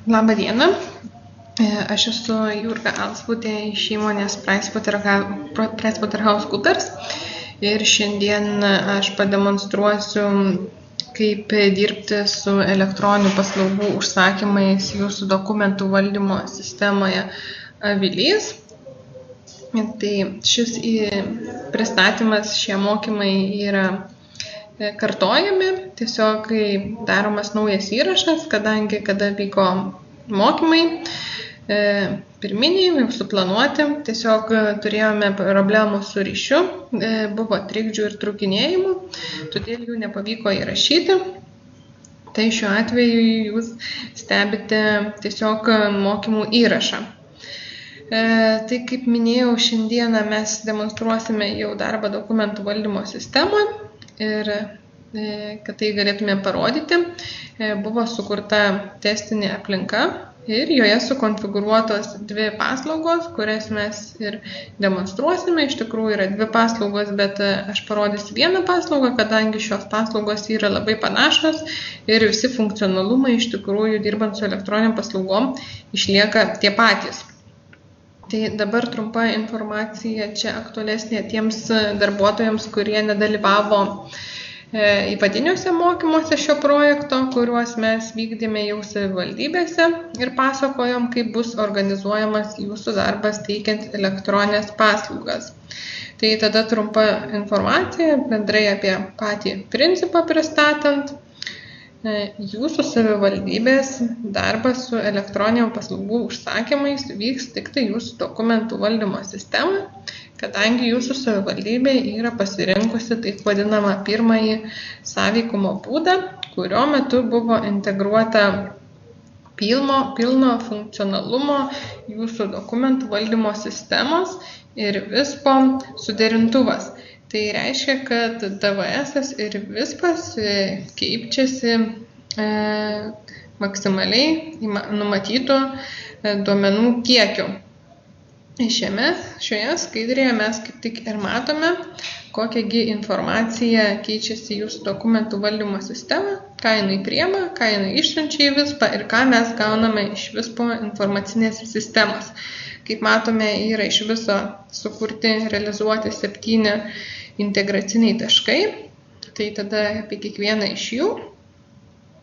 Labą dieną, aš esu Jurga Alsbutė iš įmonės PricewaterhouseCoopers ir šiandien aš pademonstruosiu, kaip dirbti su elektroninių paslaugų užsakymais jūsų dokumentų valdymo sistemoje Avilys. Tai šis pristatymas, šie mokymai yra kartojami, tiesiog kai daromas naujas įrašas, kadangi kada vyko mokymai pirminiai, jau suplanuoti, tiesiog turėjome problemų su ryšiu, buvo trikdžių ir trūkinėjimų, todėl jų nepavyko įrašyti. Tai šiuo atveju jūs stebite tiesiog mokymų įrašą. Tai kaip minėjau, šiandieną mes demonstruosime jau darbą dokumentų valdymo sistemoje ir kad tai galėtume parodyti, buvo sukurta testinė aplinka ir joje sukonfigūruotos dvi paslaugos, kurias mes ir demonstruosime. Iš tikrųjų yra dvi paslaugos, bet aš parodysiu vieną paslaugą, kadangi šios paslaugos yra labai panašios ir visi funkcionalumai iš tikrųjų dirbant su elektroniniam paslaugom išlieka tie patys. Tai dabar trumpa informacija čia aktualesnė tiems darbuotojams, kurie nedalyvavo įvadiniuose mokymuose šio projekto, kuriuos mes vykdėme jau savivaldybėse ir pasakojom, kaip bus organizuojamas jūsų darbas teikiant elektroninės paslaugas. Tai tada trumpa informacija bendrai apie patį principą pristatant. Jūsų savivaldybės darbas su elektroninių paslaugų užsakymais vyks tik tai jūsų dokumentų valdymo sistemoje, kadangi jūsų savivaldybė yra pasirinkusi taip vadinamą pirmąjį sąveikumo būdą, kurio metu buvo integruota pilno funkcionalumo jūsų dokumentų valdymo sistemos ir VISPO suderintuvas. Tai reiškia, kad DVS ir VISPas keičiasi maksimaliai numatytų duomenų kiekiu. Šioje skaidrėje mes kaip tik ir matome, kokiagi informacija keičiasi jūsų dokumentų valdymo sistema, ką jinai priema, ką jinai išsiunčia į VISPą ir ką mes gauname iš VISPO informacinės sistemos. Kaip matome, yra iš viso sukurti, realizuoti 7 integraciniai taškai, tai tada apie kiekvieną iš jų.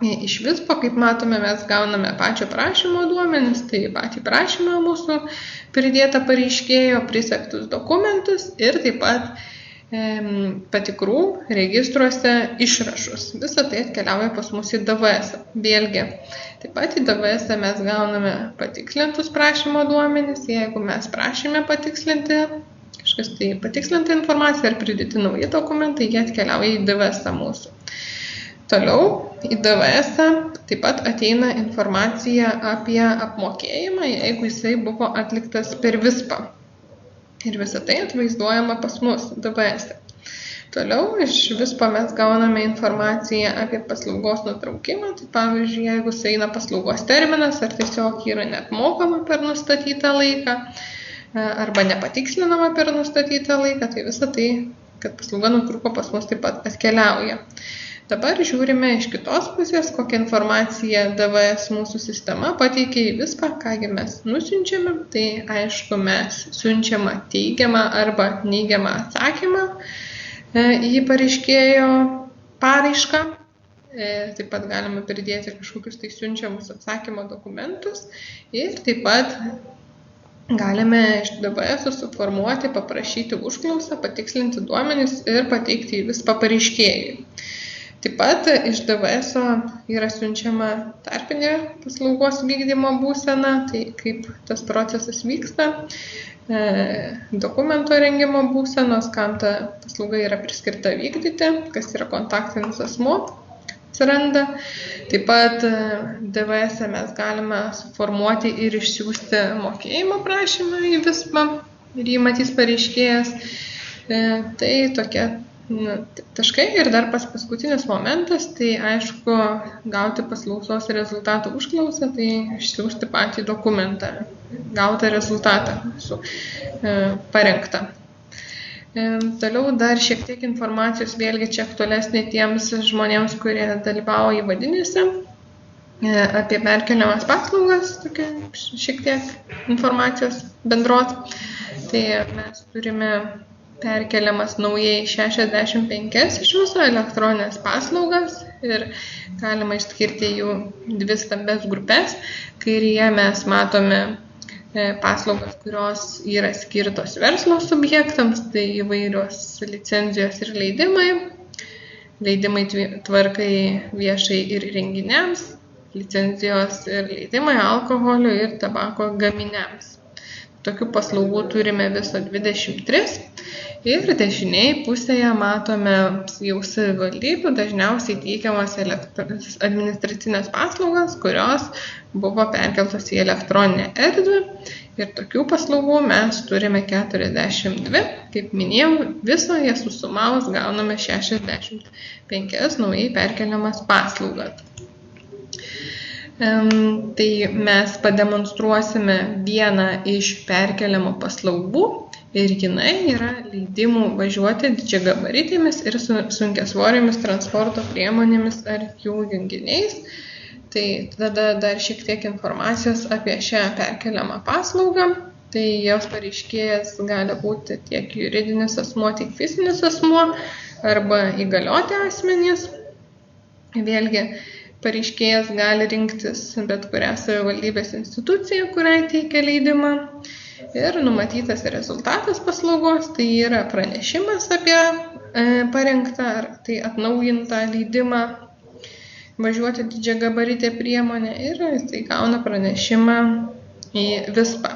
Iš VISPO, kaip matome, mes gauname pačio prašymo duomenis, tai patį prašymą mūsų pridėtą pareiškėjo, prisektus dokumentus ir taip pat patikrų registruose išrašus. Visą tai atkeliauja pas mus į DVS. Vėlgi, taip pat į DVS mes gauname patikslintus prašymo duomenis, jeigu mes prašėme patikslinti kažkas tai patikslinta informacija ar pridėti nauji dokumentai, jie atkeliauja į DVS mūsų. Toliau į DVS taip pat ateina informacija apie apmokėjimą, jeigu jisai buvo atliktas per VISPą. Ir visą tai atvaizduojama pas mus DVS. Toliau iš VISPO mes gauname informaciją apie paslaugos nutraukimą. Tai pavyzdžiui, jeigu eina paslaugos terminas ar tiesiog yra neapmokama per nustatytą laiką, arba nepatikslinama per nustatytą laiką, tai visą tai, kad paslauga nutrūko pas mus taip pat atkeliauja. Dabar žiūrime iš kitos pusės, kokią informaciją DVS mūsų sistema pateikia į VISPą, kągi mes nusiunčiame. Tai aišku, mes siunčiame teigiamą arba neigiamą atsakymą į pareiškėjo paraišką. Taip pat galime pridėti kažkokius tai siunčiamus atsakymo dokumentus ir taip pat galime iš DVS suformuoti, paprašyti užklausą, patikslinti duomenis ir pateikti į VISPą pareiškėjui. Taip pat iš DVS yra siunčiama tarpinė paslaugos vykdymo būsena, tai kaip tas procesas vyksta, dokumento rengimo būsenos, kam ta paslauga yra priskirta vykdyti, kas yra kontaktinis asmuo atsiranda. Taip pat DVS mes galime suformuoti ir išsiųsti mokėjimo prašymą į VISPą ir jį matys pareiškėjas. Tai tokie taškai ir dar paskutinis momentas, tai aišku gauti paklausos rezultatų užklausą, tai išsiųsti patį dokumentą, gautą rezultatą su parengtą. Toliau dar šiek tiek informacijos, vėlgi čia aktualesnė tiems žmonėms, kurie dalyvauja įvadinėse apie perkeliamas paslaugas, tokia šiek tiek informacijos bendros. Tai mes turime perkeliamas naujai 65 iš viso elektroninės paslaugas ir galima išskirti jų dvi stambes grupės. Kairėje mes matome paslaugas, kurios yra skirtos verslo subjektams, tai įvairios licenzijos ir leidimai. Leidimai tvarkai viešai ir renginiams, licenzijos ir leidimai alkoholio ir tabako gaminiams. Tokių paslaugų turime viso 23 ir dešinėje pusėje matome jau savivaldybių dažniausiai teikiamas administracinės paslaugas, kurios buvo perkeltos į elektroninę erdvę ir tokių paslaugų mes turime 42. Kaip minėjau, viso jas susumavus gauname 65 naujai perkeliamas paslaugas. Tai mes pademonstruosime vieną iš perkeliamų paslaugų ir jinai yra leidimų važiuoti didžiagabaritėmis ir sunkiasvorėmis transporto priemonėmis ar jų junginiais. Tai tada dar šiek tiek informacijos apie šią perkeliamą paslaugą. Tai jos pareiškėjas gali būti tiek juridinis asmuo, tiek fizinis asmuo arba įgalioti asmenys. Vėlgi, pareiškėjas gali rinktis bet kurią savivaldybės instituciją, kuriai teikia leidimą. Ir numatytas rezultatas paslaugos, tai yra pranešimas apie parengtą ar tai atnaujintą leidimą važiuoti didžiagabaritę priemonę ir tai gauna pranešimą į VISPą.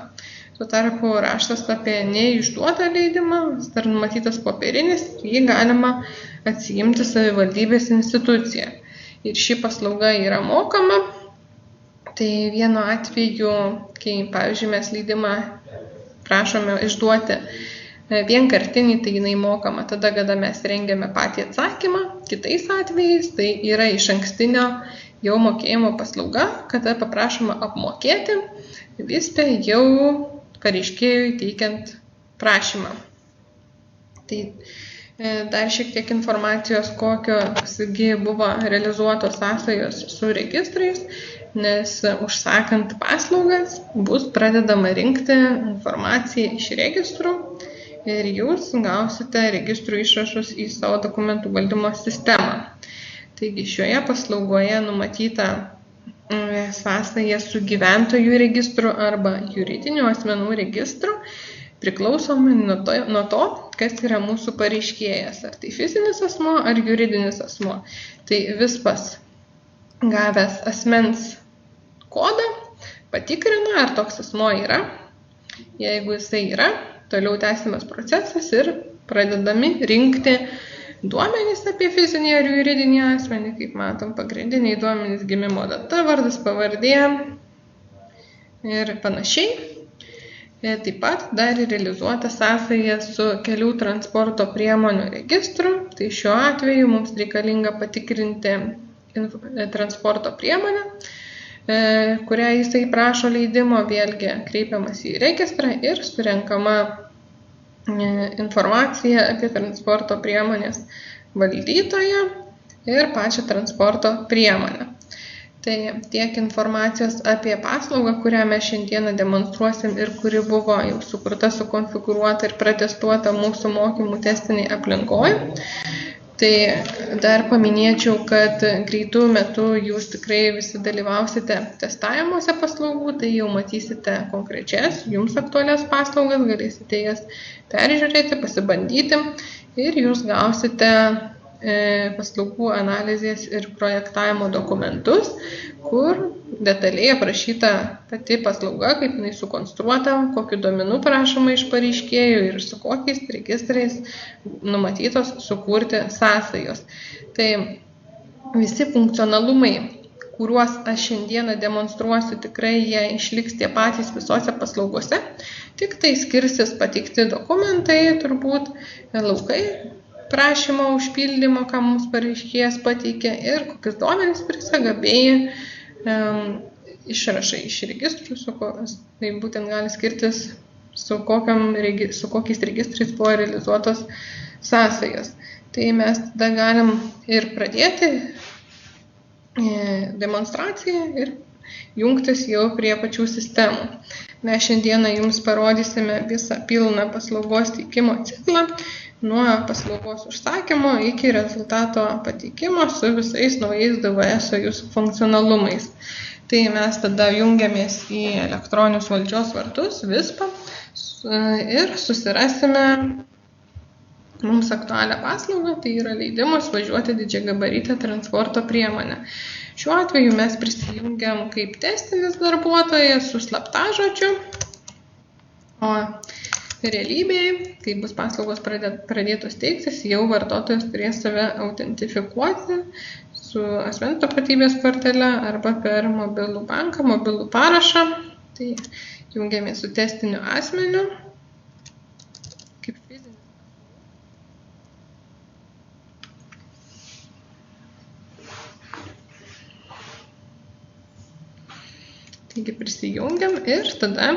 Tuo tarpu raštas apie neišduotą leidimą, dar numatytas popierinis, jį galima atsiimti savivaldybės instituciją. Ir ši paslauga yra mokama. Tai vienu atveju, kai, pavyzdžiui, mes leidimą prašome išduoti vienkartinį, tai jinai mokama tada, kada mes rengiame patį atsakymą. Kitais atvejais tai yra išankstinio jau mokėjimo paslauga, kada paprašoma apmokėti VISPę jau pareiškėjui teikiant prašymą. Tai dar šiek tiek informacijos, kokiosgi buvo realizuotos sąsajos su registrais, nes užsakant paslaugas bus pradedama rinkti informaciją iš registrų ir jūs gausite registrų išrašus į savo dokumentų valdymo sistemą. Taigi šioje paslaugoje numatyta sąsaja su gyventojų registru arba juridinių asmenų registru, priklausomai nuo to, kas yra mūsų pareiškėjas, ar tai fizinis asmuo, ar juridinis asmuo. Tai VISPas gavęs asmens kodą patikrina, ar toks asmuo yra. Jeigu jisai yra, toliau tęsiamas procesas ir pradedami rinkti duomenys apie fizinį ar juridinį asmenį, kaip matom, pagrindiniai duomenys gimimo data, vardas, pavardė ir panašiai. Taip pat dar realizuota sąsaja su kelių transporto priemonių registru. Tai šiuo atveju mums reikalinga patikrinti transporto priemonę, kurią jisai prašo leidimo, vėlgi kreipiamas į registrą ir surenkama informacija apie transporto priemonės valdytoją ir pačią transporto priemonę. Tai tiek informacijos apie paslaugą, kurią mes šiandieną demonstruosim ir kuri buvo jau sukurta, sukonfigūruota ir pratestuota mūsų mokymų testiniai aplinkoje. Tai dar paminėčiau, kad greitų metų jūs tikrai visi dalyvausite testavimuose paslaugų, tai jau matysite konkrečias, jums aktualias paslaugas, galėsite jas peržiūrėti, pasibandyti ir jūs gausite paslaugų analizės ir projektavimo dokumentus, kur detaliai aprašyta pati paslauga, kaip jinai sukonstruota, kokiu duomenų prašoma iš pareiškėjų ir su kokiais registrais numatytos sukurti sąsajos. Tai visi funkcionalumai, kuriuos aš šiandieną demonstruosiu, tikrai jie išliks tie patys visose paslaugose, tik tai skirsis pateikti dokumentai, turbūt laukai prašymo užpildymo, ką mums pareiškėjas pateikė ir kokius duomenis prisega bei išrašai iš registrų, tai būtent gali skirtis su kokiais registrais buvo realizuotos sąsajos. Tai mes tada galim ir pradėti demonstraciją ir jungtis jau prie pačių sistemų. Mes šiandieną jums parodysime visą pilną paslaugos teikimo ciklą, nuo paslaugos užsakymo iki rezultato pateikimo su visais naujais DVS jūsų funkcionalumais. Tai mes tada jungiamės į elektroninius valdžios vartus, VISPą, ir susirasime mums aktualią paslaugą, tai yra leidimas važiuoti didžiagabaritę transporto priemonę. Šiuo atveju mes prisijungiam kaip testinis darbuotojas su slaptažodžiu, o realybėje, kai bus paslaugos pradėtos teiktis, jau vartotojas turės save autentifikuoti su asmens tapatybės kortele arba per mobilų banką, mobilų parašą. Tai jungiamės su testiniu asmeniu kaip fizinis. Taigi prisijungiam ir tada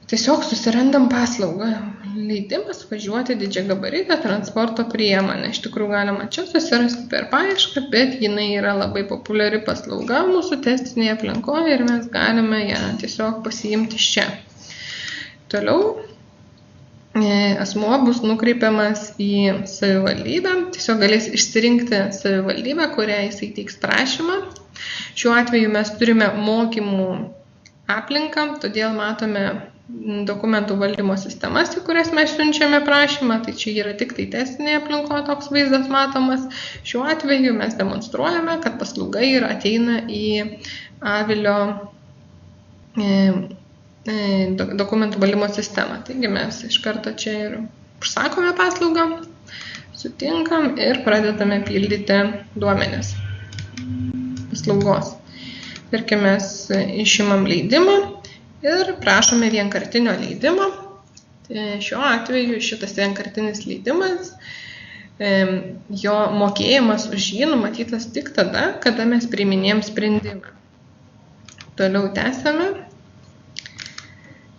tiesiog susirandam paslaugą. Leidimas važiuoti didžiagabaritę transporto priemonę. Iš tikrųjų galima čia susirasti per paiešką, bet jinai yra labai populiari paslauga mūsų testinėje aplinkoje ir mes galime ją tiesiog pasiimti iš čia. Toliau asmuo bus nukreipiamas į savivaldybę. Tiesiog galės išsirinkti savivaldybę, kurią jisai teiks prašymą. Šiuo atveju mes turime mokymų aplinką, todėl matome dokumentų valdymo sistemas, į kurias mes siunčiame prašymą, tai čia yra tik tai testinėje aplinkoje toks vaizdas matomas. Šiuo atveju mes demonstruojame, kad paslauga ateina į Avilio dokumentų valdymo sistemą. Taigi mes iš karto čia ir užsakome paslaugą, sutinkam ir pradedame pildyti duomenis paslaugos. Tarkim, mes išimam leidimą ir prašome vienkartinio leidimo. Šiuo atveju šitas vienkartinis leidimas, jo mokėjimas už jį numatytas tik tada, kada mes priiminėjom sprendimą. Toliau tęsiame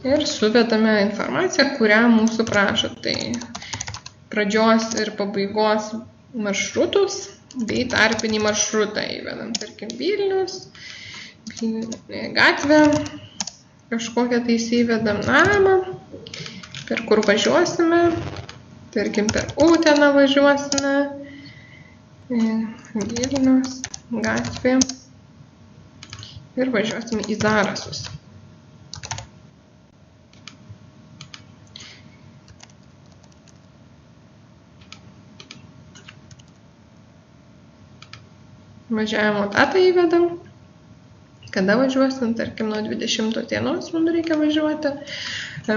ir suvedame informaciją, kurią mūsų prašo. Tai pradžios ir pabaigos maršrutus bei tarpinį maršrutą įvedam. Tarkim, Vilnius, gatvę, kažkokią tai įsivedam namą, per kur važiuosime, tarkim per Uteną važiuosime, Vilnius, gatvė ir važiuosime į Zarasus. Važiavimo datą įvedam. Kada važiuosim, tarkim, nuo 20 dienos mums reikia važiuoti.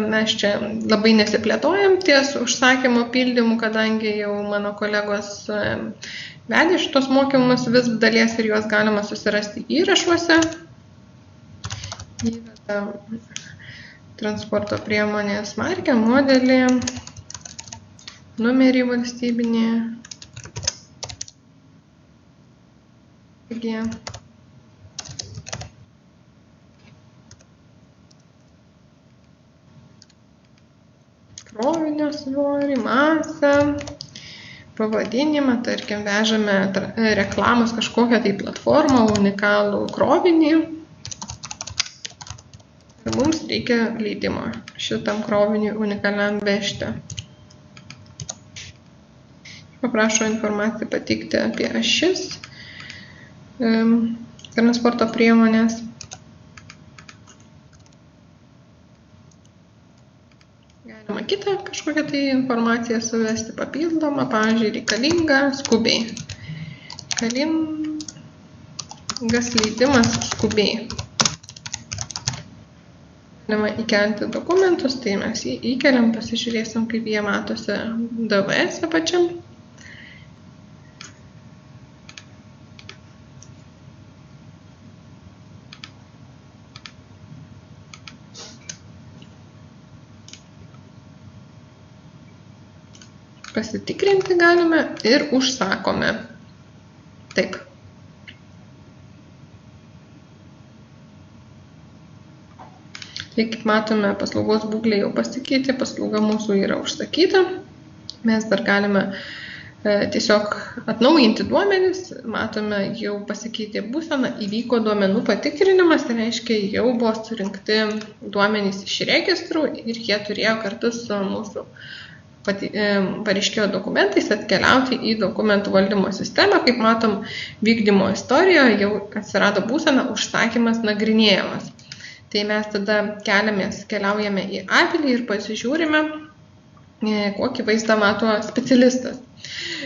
Mes čia labai nesiplėtojam ties užsakymo pildymu, kadangi jau mano kolegos vedė šitos mokymus vis dalies ir juos galima susirasti įrašuose. Įvedam transporto priemonės markę, modelį, numerį valstybinį. Krovinio svorį, masę, pavadinimą, tarkim, vežame reklamos kažkokią tai platformą, unikalų krovinį. Ir mums reikia leidimo šitam kroviniui unikaliam vežti. Paprašo informaciją pateikti apie ašis transporto priemonės. Galima kitą kažkokią tai informaciją suvesti papildomą, pavyzdžiui, reikalinga skubiai. Reikalingas leidimas skubiai. Galima įkelti dokumentus, tai mes jį įkeliam, pasižiūrėsim, kaip jie matosi DVS pačiam. Pasitikrinti galime ir užsakome. Taip. Tai kaip matome, paslaugos būklė jau pasikeitė, paslauga mūsų yra užsakyta. Mes dar galime tiesiog atnaujinti duomenis, matome, jau pasikeitė būsena, įvyko duomenų patikrinimas, tai reiškia, jau buvo surinkti duomenys iš registrų ir jie turėjo kartu su mūsų pareiškėjo dokumentais atkeliauti į dokumentų valdymo sistemą. Kaip matom, vykdymo istorijoje jau atsirado būsena užsakymas nagrinėjamas. Tai mes tada keliaujame į avilį ir pasižiūrime, kokį vaizdą mato specialistas.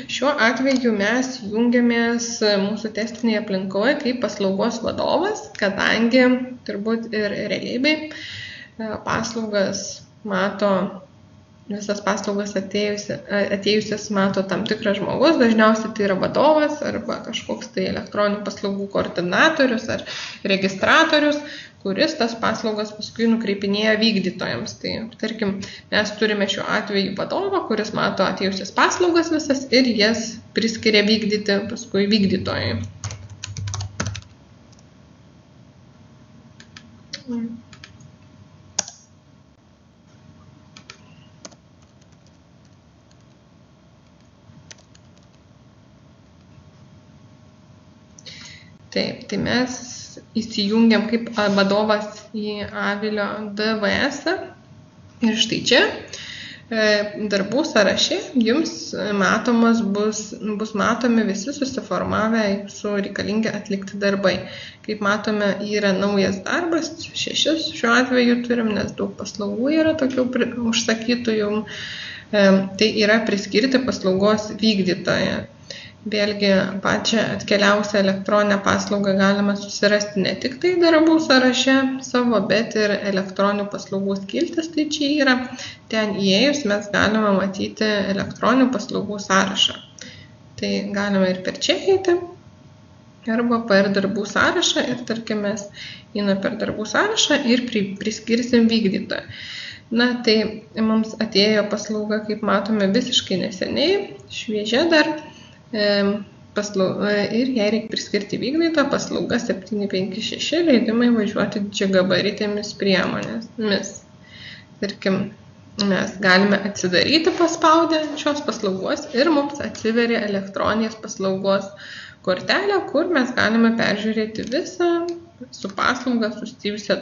Šiuo atveju mes jungiamės mūsų testinėje aplinkoje kaip paslaugos vadovas, kadangi turbūt ir realybėj paslaugas mato, visas paslaugas atėjusias mato tam tikras žmogus, dažniausiai tai yra vadovas arba kažkoks tai elektroninių paslaugų koordinatorius ar registratorius, kuris tas paslaugas paskui nukreipinėja vykdytojams. Tai, tarkim, mes turime šiuo atveju vadovą, kuris mato atėjusias paslaugas visas ir jas priskiria vykdyti paskui vykdytojai. Taip, tai mes įsijungiam kaip vadovas į avilio DVS ir štai čia darbų sąraše jums bus matomi visi susiformavę jūsų reikalingi atlikti darbai. Kaip matome, yra naujas darbas, 6 šiuo atveju turim, nes daug paslaugų yra tokių užsakytų jau. Tai yra priskirti paslaugos vykdytoją. Vėlgi pačią atkeliausią elektroninę paslaugą galima susirasti ne tik tai darbų sąraše savo, bet ir elektroninių paslaugų skiltis, tai čia yra. Ten įėjus mes galime matyti elektroninių paslaugų sąrašą. Tai galime ir per čia eiti, arba per darbų sąrašą ir tarkim mes eina per darbų sąrašą ir priskirsim vykdytoją. Na, tai mums atėjo paslauga, kaip matome, visiškai neseniai, šviežia dar. Ir jai reikia priskirti vykdytoją, paslauga 756, leidimai važiuoti didžiagabaritėmis priemonėmis. Tarkim, mes galime atsidaryti paspaudę šios paslaugos ir mums atsiveria elektroninės paslaugos kortelė, kur mes galime peržiūrėti visą su paslauga susijusią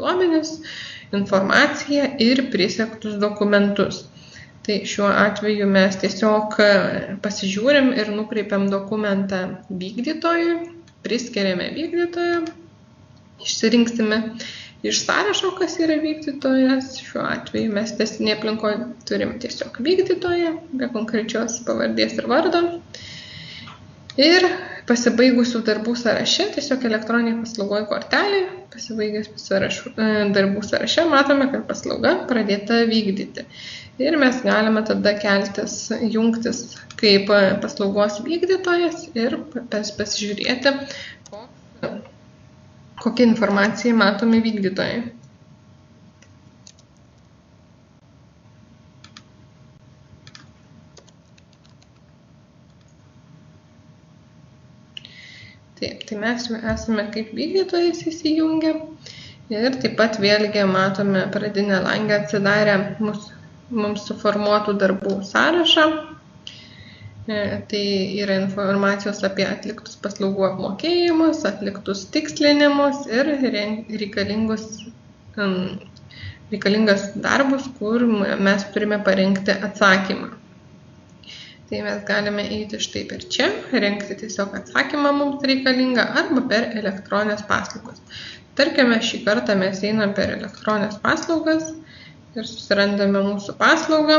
duomenis, informaciją ir prisegtus dokumentus. Tai šiuo atveju mes tiesiog pasižiūrim ir nukreipiam dokumentą vykdytojui, priskiriame vykdytoją, išsirinksime iš sąrašo, kas yra vykdytojas. Šiuo atveju mes testinėje aplinkoje turim tiesiog vykdytoją, be konkrečios pavardės ir vardo. Ir pasibaigusių darbų sąraše, tiesiog elektroninėje paslaugoje kortelė, pasibaigęs darbų sąraše, matome, kad paslauga pradėta vykdyti. Ir mes galime tada jungtis kaip paslaugos vykdytojas ir pasižiūrėti, kokią informaciją matome vykdytojai. Taip, tai mes esame kaip vykdytojas įsijungę ir taip pat vėlgi matome pradinę langę atsidarę mums suformuotų darbų sąrašą. Tai yra informacijos apie atliktus paslaugų apmokėjimus, atliktus tikslinimus ir reikalingas darbus, kur mes turime parengti atsakymą. Tai mes galime eiti štai per čia, rengti tiesiog atsakymą mums reikalingą arba per elektroninės paslaugas. Tarkime, šį kartą mes einam per elektroninės paslaugas ir susirandame mūsų paslaugą.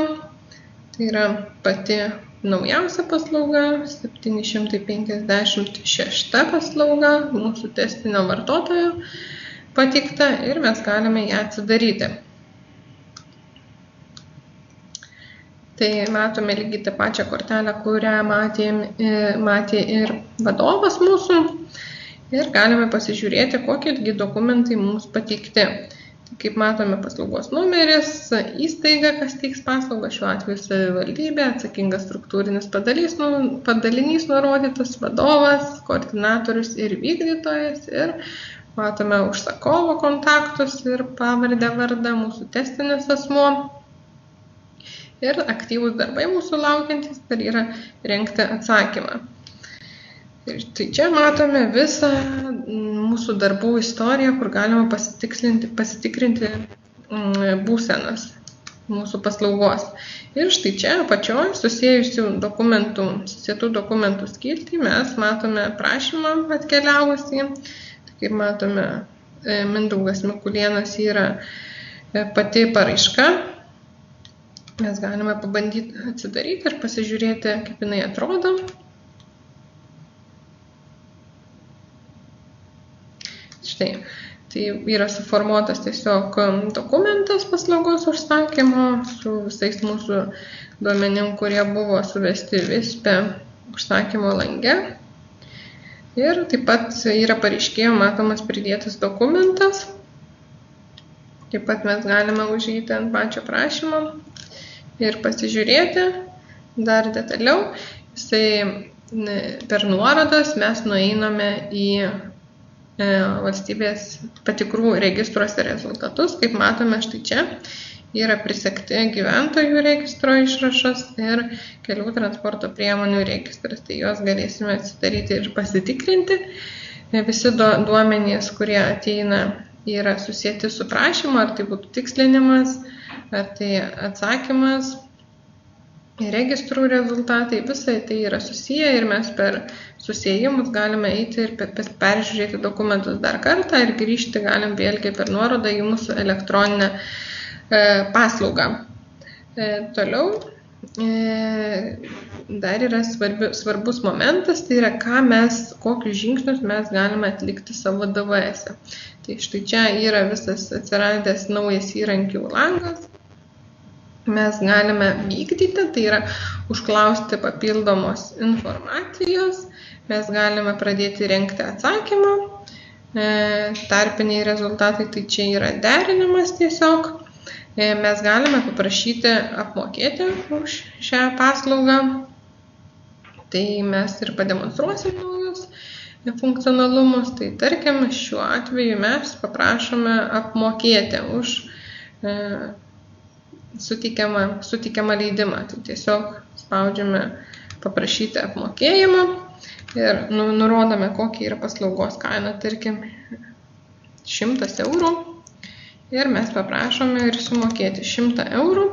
Tai yra pati naujausia paslauga, 756 paslauga, mūsų testinio vartotojo pateikta ir mes galime ją atsidaryti. Tai matome lygiai tą pačią kortelę, kurią matė ir vadovas mūsų ir galime pasižiūrėti, kokie dokumentai mums pateikti. Kaip matome, paslaugos numeris, įstaiga, kas teiks paslaugą, šiuo atveju savivaldybė, atsakingas struktūrinis padalinys nurodytas, vadovas, koordinatorius ir vykdytojas. Ir matome užsakovo kontaktus ir pavardę vardą, mūsų testinis asmuo. Ir aktyvūs darbai mūsų laukiantys dar yra rengti atsakymą. Ir tai čia matome visą mūsų darbų istoriją, kur galima pasitikrinti būsenas mūsų paslaugos. Ir štai čia apačioje susietų dokumentų skiltį mes matome prašymą atkeliavusį. Kaip matome, Mindaugas Mikulėnas yra pati paraiška. Mes galime pabandyti atsidaryti ir pasižiūrėti, kaip jinai atrodo. Štai. Tai yra suformuotas tiesiog dokumentas paslaugos užsakymo su visais mūsų duomenim, kurie buvo suvesti VISPE užsakymo lange. Ir taip pat yra pareiškėjo matomas pridėtas dokumentas. Taip pat mes galime užeiti ant pačio prašymo ir pasižiūrėti dar detaliau. Per nuorodas mes nueiname į valstybės patikrų registruose rezultatus. Kaip matome, štai čia yra prisekti gyventojų registro išrašas ir kelių transporto priemonių registras. Tai juos galėsime atsidaryti ir pasitikrinti. Visi duomenys, kurie ateina, yra susijęti su prašymu, ar tai būtų tikslinimas, ar tai atsakymas, registrų rezultatai, visai tai yra susiję ir mes per susiejimus galime eiti ir peržiūrėti dokumentus dar kartą ir grįžti galim vėlgi per nuorodą į mūsų elektroninę paslaugą. Toliau dar yra svarbus momentas, tai yra, kokius žingsnius mes galime atlikti savo DVS-e. Tai štai čia yra visas atsiradęs naujas įrankių langas. Mes galime vykdyti, tai yra užklausti papildomos informacijos, mes galime pradėti rengti atsakymą, tarpiniai rezultatai, tai čia yra derinimas tiesiog, mes galime paprašyti apmokėti už šią paslaugą, tai mes ir pademonstruosim naujus funkcionalumus, tai tarkim šiuo atveju mes paprašome apmokėti už suteikiamą leidimą. Tai tiesiog spaudžiame paprašyti apmokėjimą ir nurodome, kokia yra paslaugos kaina, tarkim 100 eurų. Ir mes paprašome ir sumokėti 100 eurų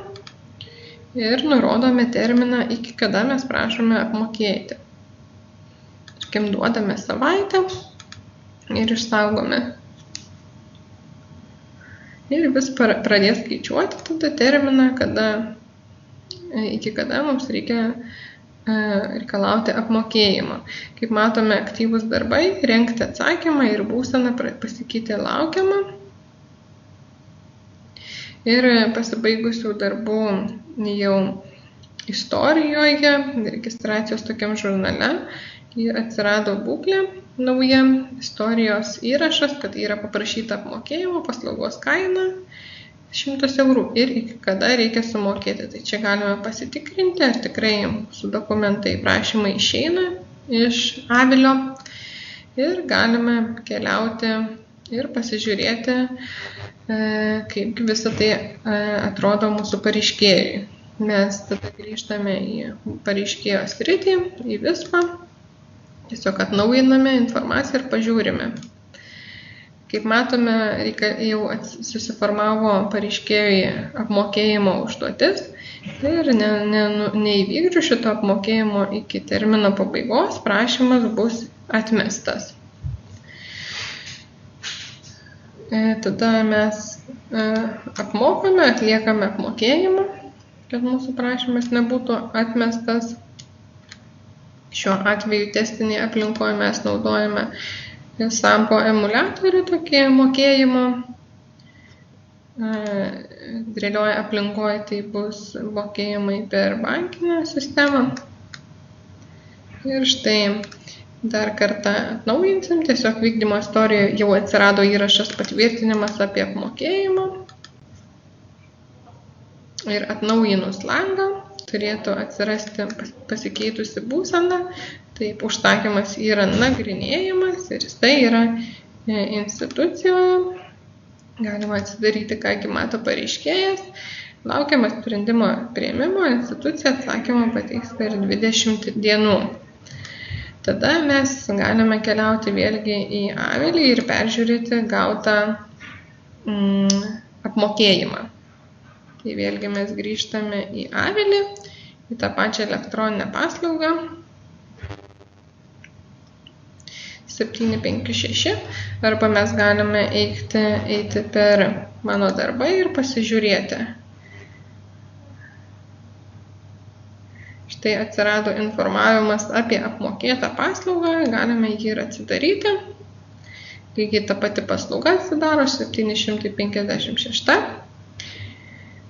ir nurodome terminą, iki kada mes prašome apmokėti. Tarkim, duodame savaitę ir išsaugome. Ir vis pradės skaičiuoti tada terminą, iki kada mums reikia reikalauti apmokėjimo. Kaip matome, aktyvūs darbai, rengti atsakymą ir būseną pasikeitė laukiamą. Ir pasibaigusių darbų jau istorijoje, registracijos tokiam žurnale, atsirado būklė nauja istorijos įrašas, kad yra paprašyta apmokėjimo, paslaugos kaina 100 eurų ir iki kada reikia sumokėti. Tai čia galime pasitikrinti, ar tikrai mūsų dokumentai prašymai išeina iš avilio ir galime keliauti ir pasižiūrėti, kaip visą tai atrodo mūsų pareiškėjui. Mes tada grįžtame į pareiškėjo sritį, į VISPą. Tiesiog atnaujiname informaciją ir pažiūrime. Kaip matome, jau susiformavo pareiškėjui apmokėjimo užduotis ir neįvykdžius šito apmokėjimo iki termino pabaigos, prašymas bus atmestas. Tada mes apmokame, atliekame apmokėjimą, kad mūsų prašymas nebūtų atmestas. Šiuo atveju testinėje aplinkoje mes naudojame SAMPO emuliatorių tokį mokėjimo. Realioje aplinkoje tai bus mokėjimai per bankinę sistemą. Ir štai dar kartą atnaujinsim. Tiesiog vykdymo istorijoje jau atsirado įrašas patvirtinimas apie apmokėjimą. Ir atnaujinus langą turėtų atsirasti pasikeitusi būsena. Taip, užsakymas yra nagrinėjimas ir jisai yra institucijoje. Galima atsidaryti, kągi mato pareiškėjas. Laukiama sprendimo priėmimo, institucija atsakymą pateiks per 20 dienų. Tada mes galime keliauti vėlgi į avilį ir peržiūrėti gautą apmokėjimą. Tai vėlgi mes grįžtame į avilį, į tą pačią elektroninę paslaugą 756, arba mes galime eiti per mano darbai ir pasižiūrėti. Štai atsirado informavimas apie apmokėtą paslaugą, galime jį ir atsidaryti. Lygiai ta pati paslauga atsidaro 756.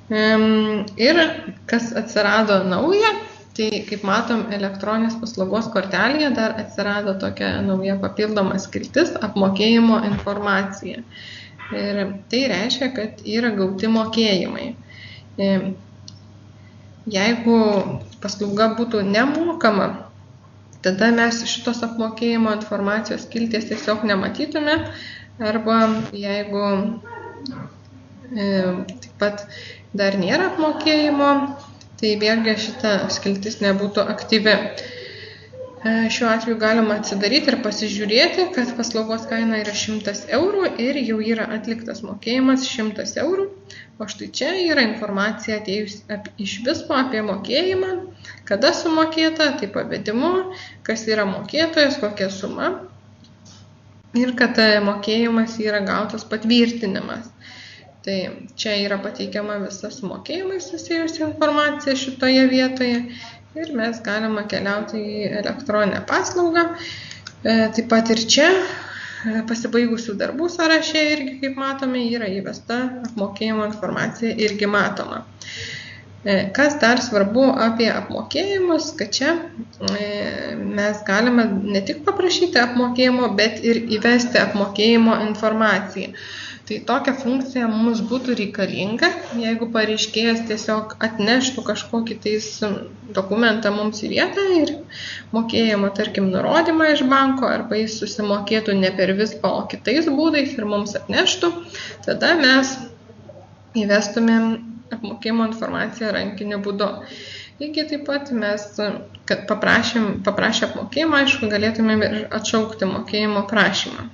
Ir kas atsirado nauja, tai kaip matom elektroninės paslaugos kortelėje dar atsirado tokia nauja papildoma skiltis apmokėjimo informacija. Ir tai reiškia, kad yra gauti mokėjimai. Jeigu paslauga būtų nemokama, tada mes šitos apmokėjimo informacijos skilties tiesiog nematytume, arba jeigu taip pat dar nėra apmokėjimo, tai vėlgi šita skiltis nebūtų aktyvi. Šiuo atveju galima atsidaryti ir pasižiūrėti, kad paslaugos kaina yra 100 eurų ir jau yra atliktas mokėjimas 100 eurų. O štai čia yra informacija atėjus iš visko apie mokėjimą, kada sumokėta, tai pavedimu, kas yra mokėtojas, kokia suma ir kad mokėjimas yra gautas patvirtinimas. Tai čia yra pateikiama visa su mokėjimais susijusi informacija šitoje vietoje ir mes galime keliauti į elektroninę paslaugą. Taip pat ir čia pasibaigusių darbų sąraše irgi, kaip matome, yra įvesta apmokėjimo informacija irgi matoma. Kas dar svarbu apie apmokėjimus, kad čia mes galime ne tik paprašyti apmokėjimo, bet ir įvesti apmokėjimo informaciją. Tai tokia funkcija mums būtų reikalinga, jeigu pareiškėjas tiesiog atneštų kažkokį tais dokumentą mums į vietą ir mokėjimo, tarkim, nurodymą iš banko, arba jis susimokėtų ne per viską, o kitais būdais ir mums atneštų, tada mes įvestumėm apmokėjimo informaciją rankiniu būdu. Lygiai taip pat mes, kad paprašę apmokėjimą, aišku, galėtumėm ir atšaukti mokėjimo prašymą.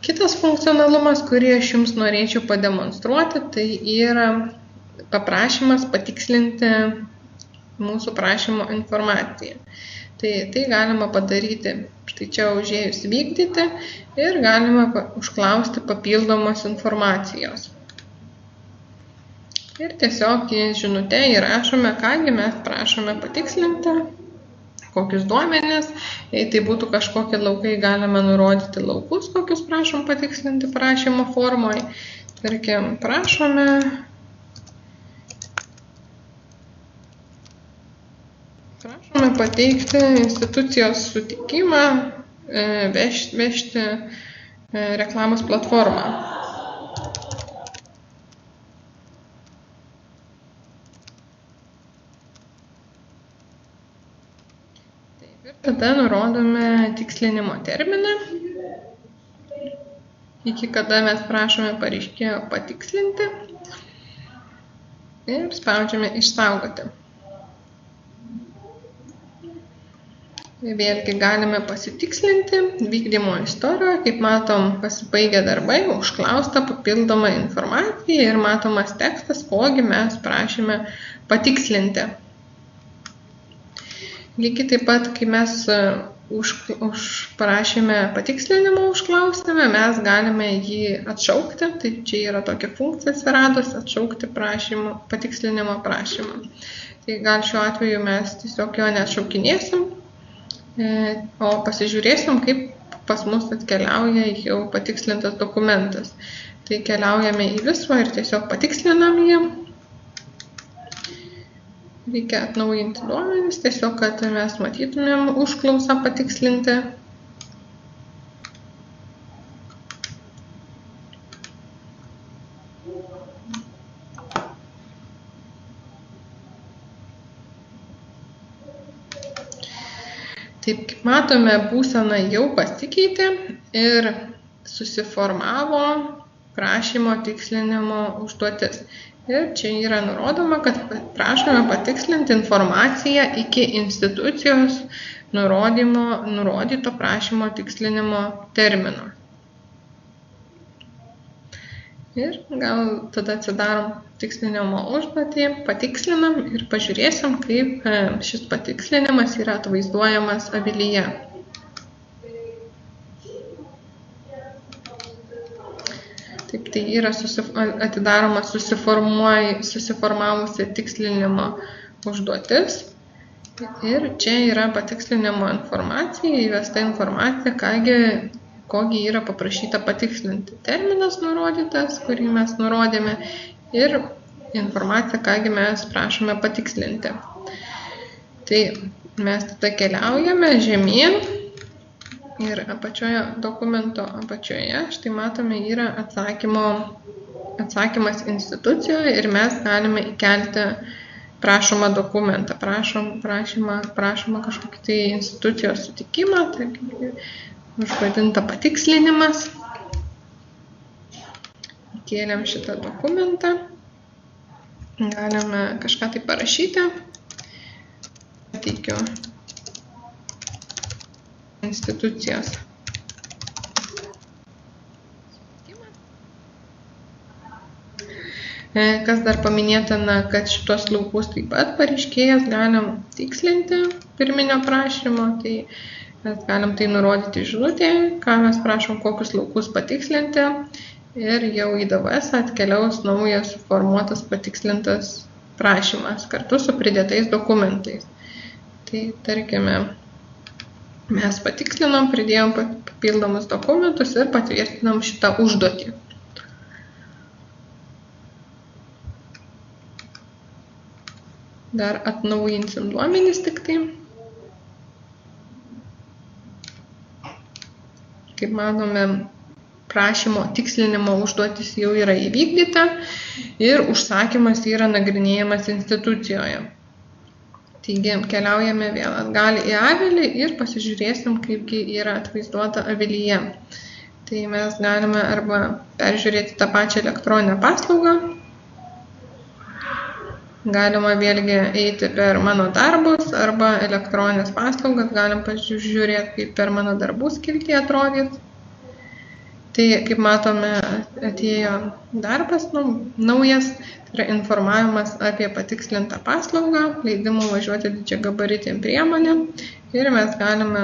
Kitas funkcionalumas, kurį aš jums norėčiau pademonstruoti, tai yra paprašymas patikslinti mūsų prašymo informaciją. Tai galima padaryti štai čia užėjus vykdyti ir galima užklausti papildomos informacijos. Ir tiesiog į žinutę įrašome, kągi mes prašome patikslinti, kokius duomenis, jei tai būtų kažkokie laukai, galime nurodyti laukus, kokius prašom patikslinti prašymo formoje. Tarkim, prašome pateikti institucijos sutikimą vežti reklamos platformą. Tada nurodome tikslinimo terminą, iki kada mes prašome pareiškėjo patikslinti ir spaudžiame išsaugoti. Vėlgi galime pasitikslinti vykdymo istoriją, kaip matom, pasibaigę darbai, užklausta papildoma informacija ir matomas tekstas, kogi mes prašėme patikslinti. Lygiai taip pat, kai mes parašėme patikslinimo užklausime, mes galime jį atšaukti. Tai čia yra tokia funkcija atsiradus, atšaukti patikslinimo prašymą. Tai gal šiuo atveju mes tiesiog jo neatšaukinėsim, o pasižiūrėsim, kaip pas mus atkeliauja jau patikslintas dokumentas. Tai keliaujame į visumą ir tiesiog patikslinam jį. Reikia atnaujinti duomenis, tiesiog, kad mes matytumėm užklausą patikslinti. Taip, kaip matome, būsena jau pasikeitė ir susiformavo prašymo tikslinimo užduotis. Ir čia yra nurodoma, kad prašome patikslinti informaciją iki institucijos nurodyto prašymo tikslinimo termino. Ir gal tada atsidarom tikslinimo užduotį, patikslinam ir pažiūrėsim, kaip šis patikslinimas yra atvaizduojamas avilyje. Taip, tai yra atidaroma susiformavusi tikslinimo užduotis. Ir čia yra patikslinimo informacija, įvesta informacija, kogi yra paprašyta patikslinti. Terminas nurodytas, kurį mes nurodėme, ir informacija, kągi mes prašome patikslinti. Tai mes tada keliaujame žemyn. Ir dokumento apačioje, štai matome, yra atsakymas institucijoje ir mes galime įkelti prašomą dokumentą. Prašoma kažkokį tai institucijos sutikimą, tai užvadinta patikslinimas. Įkėlėm šitą dokumentą. Galime kažką tai parašyti. Pateikiu institucijos. Kas dar paminėtina, kad šitos laukus taip pat pareiškėjas galim tikslinti pirminio prašymo, tai mes galim tai nurodyti žinutėje, ką mes prašom, kokius laukus patikslinti, ir jau į DVS atkeliaus naujas suformuotas patikslintas prašymas kartu su pridėtais dokumentais. Tai tarkime, mes patikslinom, pridėjom papildomus dokumentus ir patvirtinam šitą užduotį. Dar atnaujinsim duomenis tik tai. Kaip matome, prašymo tikslinimo užduotis jau yra įvykdyta ir užsakymas yra nagrinėjamas institucijoje. Taigi keliaujame vėl atgal į avilį ir pasižiūrėsim, kaipgi yra atvaizduota avilyje. Tai mes galime arba peržiūrėti tą pačią elektroninę paslaugą. Galima vėlgi eiti per mano darbus arba elektroninės paslaugas. Galim pasižiūrėti, kaip per mano darbų skiltį atrodys. Tai, kaip matome, atėjo darbas naujas, tai yra informavimas apie patikslintą paslaugą, leidimų važiuoti didžiagabaritėm priemonėm, ir mes galime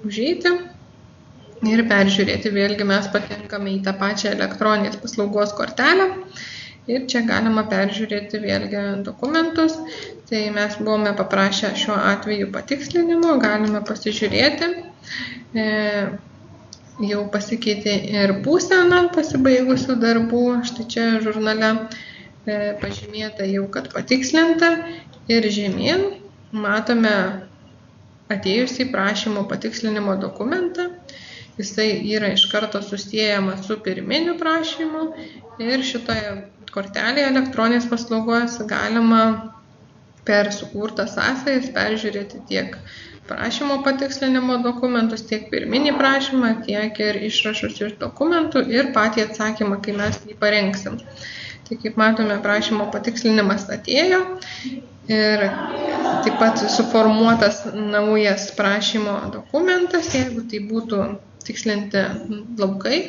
užeiti ir peržiūrėti. Vėlgi mes patenkame į tą pačią elektroninės paslaugos kortelę ir čia galima peržiūrėti vėlgi dokumentus. Tai mes buvome paprašę šiuo atveju patikslinimo, galime pasižiūrėti. Jau pasikeitė ir būsena pasibaigusių darbų. Štai čia žurnale pažymėta jau, kad patikslinta, ir žemyn matome atėjusį prašymo patikslinimo dokumentą. Jisai yra iš karto susiejamas su pirminiu prašymu ir šitoje kortelėje elektroninės paslaugos galima per sukurtas sąsajas peržiūrėti tiek prašymo patikslinimo dokumentus, tiek pirminį prašymą, tiek ir išrašus iš dokumentų ir patį atsakymą, kai mes jį parengsim. Tai kaip matome, prašymo patikslinimas atėjo ir taip pat suformuotas naujas prašymo dokumentas, jeigu tai būtų tikslinti laukai,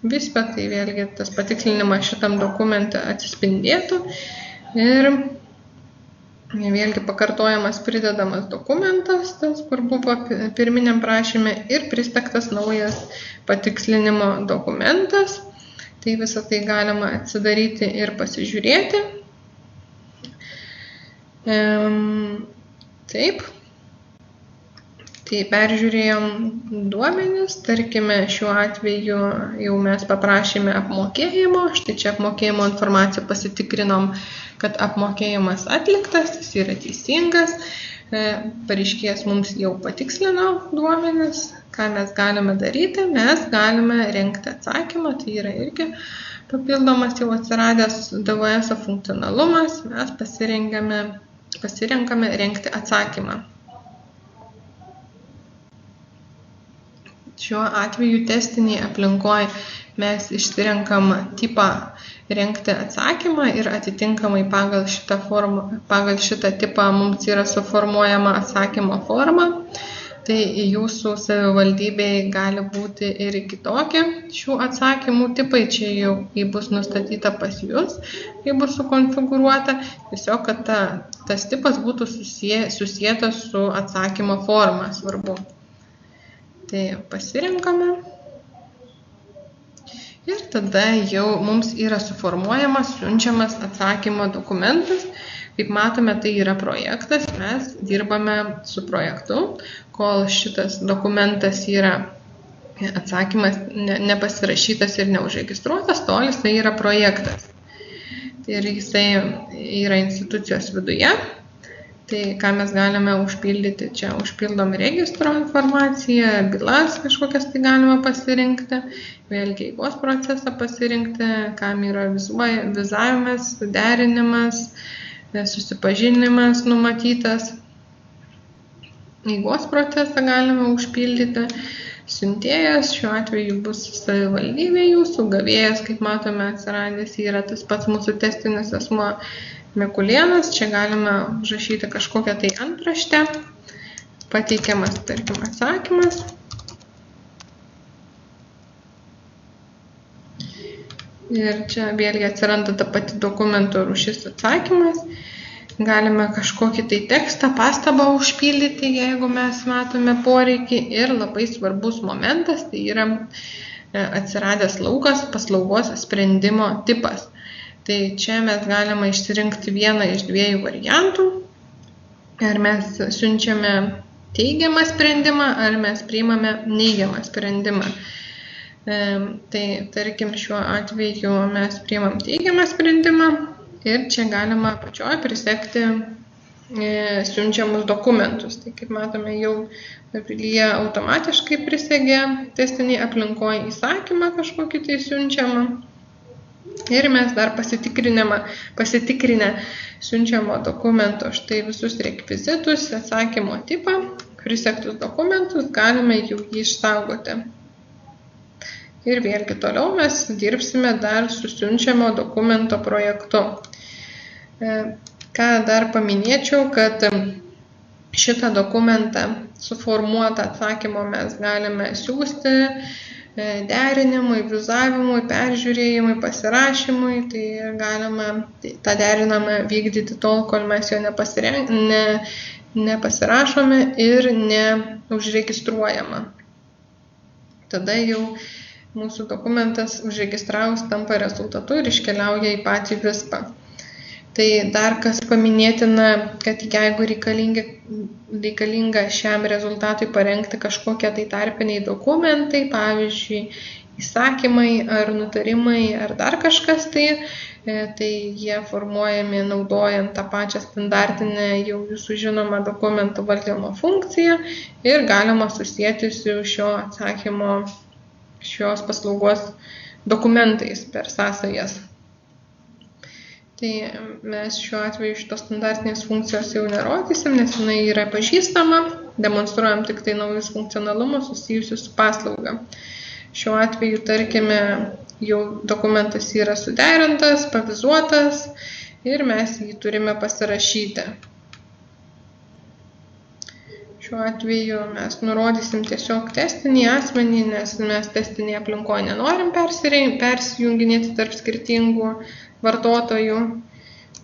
viską, tai vėlgi tas patikslinimas šitam dokumente atsispindėtų ir vėlgi pakartojamas pridedamas dokumentas, tas, kur buvo pirminiam prašyme, ir prispektas naujas patikslinimo dokumentas. Tai visą tai galima atsidaryti ir pasižiūrėti. Taip. Tai peržiūrėjom duomenis, tarkime, šiuo atveju jau mes paprašėme apmokėjimo, štai čia apmokėjimo informaciją pasitikrinom, kad apmokėjimas atliktas, jis yra teisingas, pareiškėjas mums jau patikslino duomenis, ką mes galime daryti, mes galime rengti atsakymą, tai yra irgi papildomas jau atsiradęs DVS funkcionalumas, mes pasirenkame rengti atsakymą. Šiuo atveju testinėje aplinkoje mes išsirenkam tipą rengti atsakymą ir atitinkamai pagal šitą tipą mums yra suformuojama atsakymo forma. Tai jūsų savivaldybėje gali būti ir kitokie šių atsakymų tipai, čia jau bus nustatyta pas jūs, kai bus sukonfigūruota, tiesiog, kad tas tipas būtų susietas su atsakymo forma, svarbu. Tai pasirenkame ir tada jau mums yra suformuojamas, siunčiamas atsakymo dokumentas. Kaip matome, tai yra projektas, mes dirbame su projektu, kol šitas dokumentas yra atsakymas nepasirašytas ir neužregistruotas, tol jisai yra projektas. Ir jisai yra institucijos viduje. Tai ką mes galime užpildyti, čia užpildom registro informaciją, bylas kažkokias tai galima pasirinkti, vėlgi eigos procesą pasirinkti, kam yra vizavimas, derinimas, susipažinimas numatytas. Eigos procesą galime užpildyti. Siuntėjas šiuo atveju bus savivaldybė jūsų, gavėjas, kaip matome, atsiradęs yra tas pats mūsų testinis asmuo Mikulėnas. Čia galime užrašyti kažkokią tai antraštę. Pateikiamas, tarkim, atsakymas. Ir čia vėlgi atsiranda ta pati dokumento rūšis atsakymas. Galime kažkokį tai tekstą, pastabą užpildyti, jeigu mes matome poreikį. Ir labai svarbus momentas, tai yra atsiradęs laukas paslaugos sprendimo tipas. Tai čia mes galime išsirinkti vieną iš dviejų variantų. Ar mes siunčiame teigiamą sprendimą, ar mes priimame neigiamą sprendimą. Tai tarkim šiuo atveju mes priimam teigiamą sprendimą ir čia galima pačioj prisekti siunčiamus dokumentus. Tai kaip matome, jau jie automatiškai prisegė testiniai aplinkoje įsakymą kažkokį tai siunčiamą. Ir mes dar pasitikrinę siunčiamo dokumento štai visus rekvizitus, atsakymo tipą, prisektus dokumentus, galime jau jį išsaugoti. Ir vėlgi toliau mes dirbsime dar su siunčiamo dokumento projektu. Ką dar paminėčiau, kad šitą dokumentą suformuotą atsakymo mes galime siųsti derinimui, vizavimui, peržiūrėjimui, pasirašymui. Tai galima tą derinamą vykdyti tol, kol mes jo nepasirašome ir neužregistruojama. Tada jau mūsų dokumentas užregistravus tampa rezultatu ir iškeliauja į patį VISPą. Tai dar kas paminėtina, kad jeigu reikalinga šiam rezultatui parengti kažkokie tai tarpiniai dokumentai, pavyzdžiui, įsakymai ar nutarimai ar dar kažkas tai jie formuojami naudojant tą pačią standartinę jau jūsų žinomą dokumentų valdymo funkciją ir galima susijęti su šio atsakymo šios paslaugos dokumentais per sąsajas. Tai mes šiuo atveju šitos standartinės funkcijos jau nerodysim, nes jinai yra pažįstama, demonstruojam tik tai naujus funkcionalumus susijusius su paslauga. Šiuo atveju, tarkime, jau dokumentas yra suderintas, pavizuotas ir mes jį turime pasirašyti. Šiuo atveju mes nurodysim tiesiog testinį asmenį, nes mes testinėje aplinkoje nenorim persijunginėti tarp skirtingų vartotojų.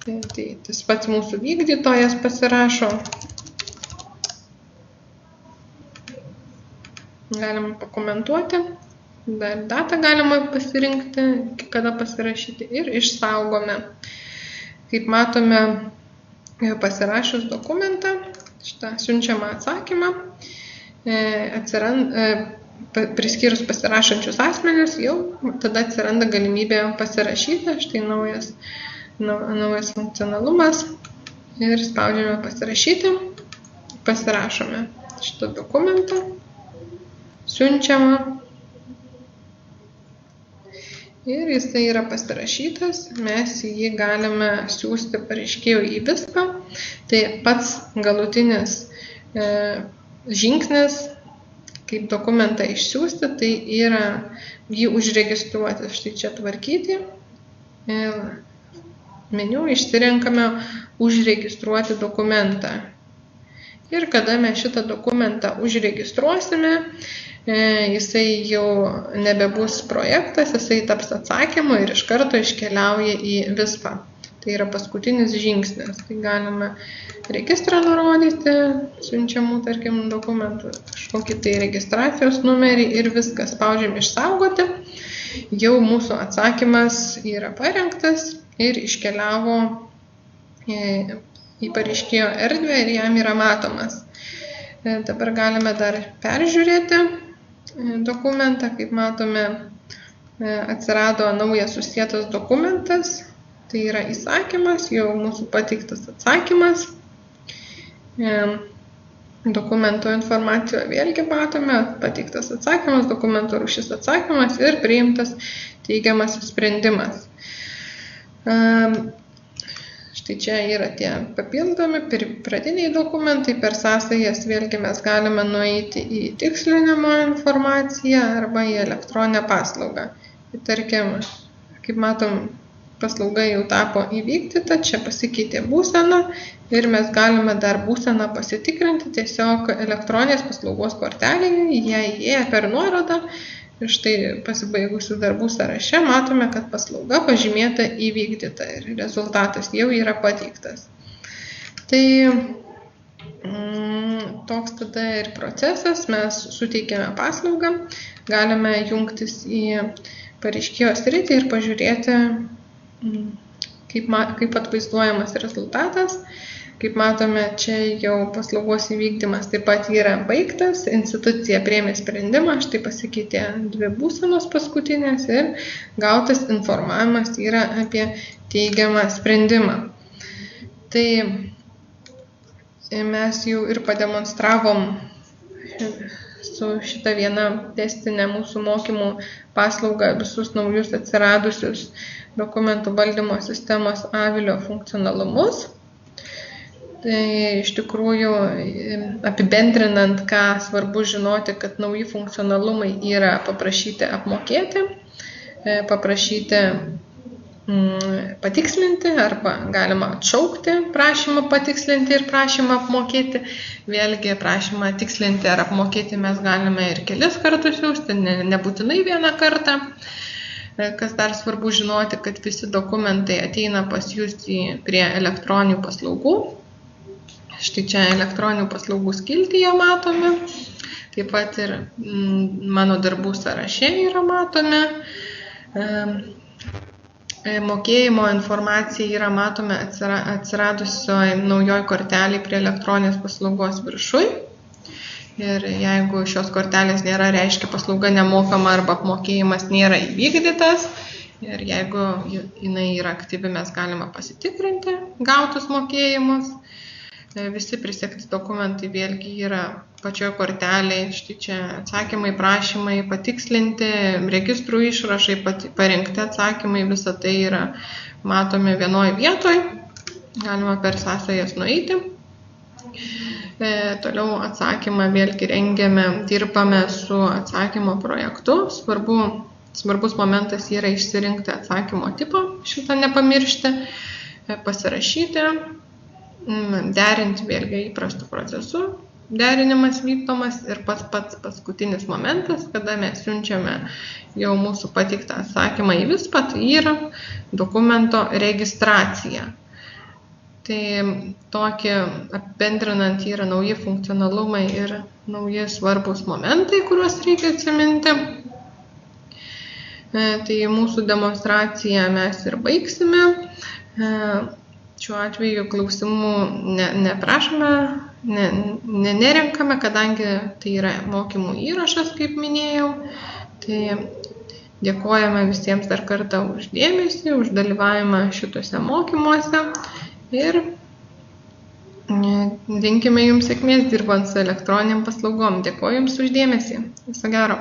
Tai tas pats mūsų vykdytojas pasirašo. Galima pakomentuoti, dar datą galima pasirinkti, kada pasirašyti ir išsaugome. Kaip matome, pasirašius dokumentą, šitą siunčiamą atsakymą, priskyrus pasirašančius asmenius, jau tada atsiranda galimybė pasirašyti, štai naujas funkcionalumas ir spaudžiame pasirašyti, pasirašome šitą dokumentą, siunčiamą ir jisai yra pasirašytas, mes jį galime siųsti pareiškėjui į VISPą. Tai pats galutinis žingsnis, kaip dokumentą išsiųsti, tai yra jį užregistruoti. Štai čia tvarkyti. Meniu išsirenkame užregistruoti dokumentą. Ir kada mes šitą dokumentą užregistruosime, jisai jau nebebus projektas, jisai taps atsakymu ir iš karto iškeliauja į VISPą. Tai yra paskutinis žingsnis. Tai galime registrą nurodyti, siunčiamų, tarkim, dokumentų, kažkokį tai registracijos numerį ir viskas. Spaudžiam išsaugoti. Jau mūsų atsakymas yra parengtas ir iškeliavo į pareiškėjo erdvę ir jam yra matomas. Dabar galime dar peržiūrėti dokumentą. Kaip matome, atsirado naujas susietas dokumentas. Tai yra įsakymas, jau mūsų pateiktas atsakymas. Dokumento informacijoje vėlgi matome, pateiktas atsakymas, dokumento rūšis atsakymas ir priimtas teigiamas sprendimas. Štai čia yra tie papildomi pradiniai dokumentai, per sąsajas vėlgi mes galime nueiti į tikslinimo informaciją arba į elektroninę paslaugą. Tarkim, kaip matom, paslauga jau tapo įvykdyta, čia pasikeitė būsena ir mes galime dar būseną pasitikrinti tiesiog elektroninės paslaugos kortelėje, jie įėję per nuorodą ir štai pasibaigusių darbų sąraše matome, kad paslauga pažymėta įvykdyta ir rezultatas jau yra pateiktas. Tai toks tada ir procesas, mes suteikėme paslaugą, galime jungtis į pareiškėjo sritį ir pažiūrėti, kaip atvaizduojamas rezultatas. Kaip matome, čia jau paslaugos įvykdymas taip pat yra baigtas, institucija priėmė sprendimą, štai pasikeitė 2 būsenos paskutinės ir gautas informavimas yra apie teigiamą sprendimą. Tai mes jau ir pademonstravom su šita viena testinė mūsų mokymų paslauga visus naujus atsiradusius dokumentų valdymo sistemos Avilio funkcionalumus. Tai iš tikrųjų, apibendrinant, ką svarbu žinoti, kad nauji funkcionalumai yra paprašyti apmokėti, paprašyti patikslinti arba galima atšaukti prašymą patikslinti ir prašymą apmokėti. Vėlgi prašymą tikslinti ar apmokėti mes galime ir kelis kartus siųsti, nebūtinai vieną kartą. Kas dar svarbu žinoti, kad visi dokumentai ateina pas jūs prie elektroninių paslaugų. Štai čia elektroninių paslaugų skiltyje matome. Taip pat ir mano darbų sąraše yra matomi. Mokėjimo informacija yra matome atsiradusioj naujoj kortelėj prie elektroninės paslaugos viršuj. Ir jeigu šios kortelės nėra, reiškia paslauga nemokama arba apmokėjimas nėra įvykdytas. Ir jeigu jinai yra aktyvi, mes galime pasitikrinti gautus mokėjimus. Visi prisekti dokumentai vėlgi yra pačioje kortelėje. Štai čia atsakymai, prašymai patikslinti, registrų išrašai, parengti atsakymai, visa tai yra matomi vienoje vietoje. Galima per sąsajas nueiti. Toliau atsakymą vėlgi rengiame, dirbame su atsakymo projektu. Svarbus momentas yra išsirinkti atsakymo tipą, šitą nepamiršti, pasirašyti, derinti vėlgi įprastų procesų. Derinimas vykdomas ir pats paskutinis momentas, kada mes siunčiame jau mūsų pateiktą atsakymą į VISPą, tai yra dokumento registracija. Tai tokie apibendrinant yra nauji funkcionalumai ir nauji svarbus momentai, kuriuos reikia atsiminti. Tai mūsų demonstraciją mes ir baigsime. Šiuo atveju klausimų neprašome, nerenkame, kadangi tai yra mokymų įrašas, kaip minėjau. Tai dėkojame visiems dar kartą už dėmesį, už dalyvavimą šituose mokymuose. Ir linkime jums sėkmės dirbant su elektroniniam paslaugom. Dėkoju jums už dėmesį. Viso gero.